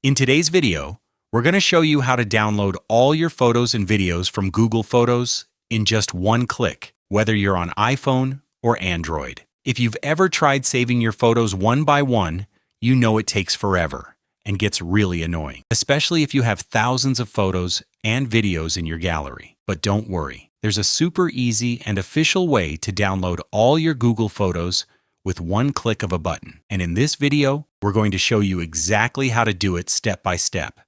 In today's video, we're going to show you how to download all your photos and videos from Google Photos in just one click, whether you're on iPhone or Android. If you've ever tried saving your photos one by one, you know it takes forever and gets really annoying, especially if you have thousands of photos and videos in your gallery. But don't worry, there's a super easy and official way to download all your Google Photos with one click of a button. And in this video, we're going to show you exactly how to do it step by step.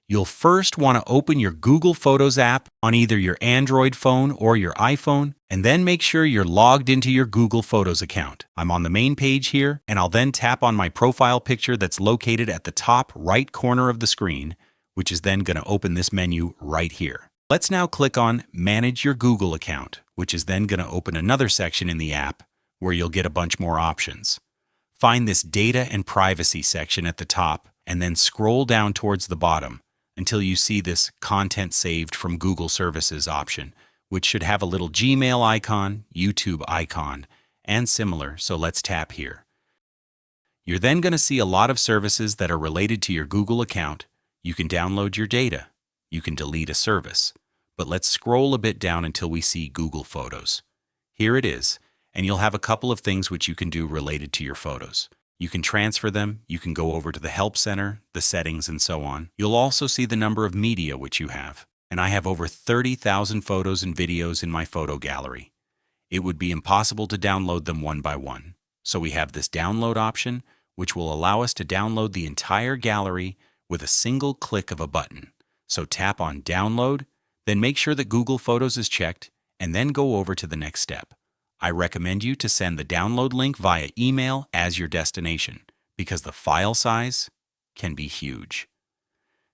You'll first want to open your Google Photos app on either your Android phone or your iPhone, and then make sure you're logged into your Google Photos account. I'm on the main page here, and I'll then tap on my profile picture that's located at the top right corner of the screen, which is then going to open this menu right here. Let's now click on Manage Your Google Account, which is then going to open another section in the app where you'll get a bunch more options. Find this Data and Privacy section at the top, and then scroll down towards the bottom until you see this Content Saved from Google Services option, which should have a little Gmail icon, YouTube icon, and similar, so let's tap here. You're then going to see a lot of services that are related to your Google account. You can download your data. You can delete a service. But let's scroll a bit down until we see Google Photos. Here it is, and you'll have a couple of things which you can do related to your photos. You can transfer them, you can go over to the Help Center, the settings, and so on. You'll also see the number of media which you have, and I have over 30,000 photos and videos in my photo gallery. It would be impossible to download them one by one. So we have this download option, which will allow us to download the entire gallery with a single click of a button. So tap on Download, then make sure that Google Photos is checked, and then go over to the next step. I recommend you to send the download link via email as your destination, because the file size can be huge.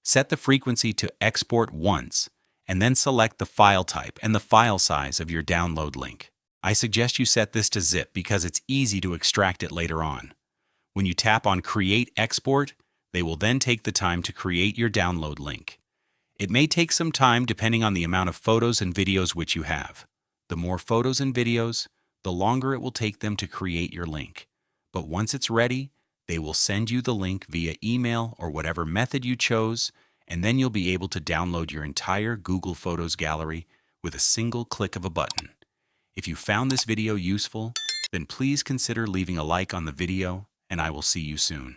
Set the frequency to export once, and then select the file type and the file size of your download link. I suggest you set this to zip because it's easy to extract it later on. When you tap on Create Export, they will then take the time to create your download link. It may take some time depending on the amount of photos and videos which you have. The more photos and videos, the longer it will take them to create your link. But once it's ready, they will send you the link via email or whatever method you chose, and then you'll be able to download your entire Google Photos gallery with a single click of a button. If you found this video useful, then please consider leaving a like on the video, and I will see you soon.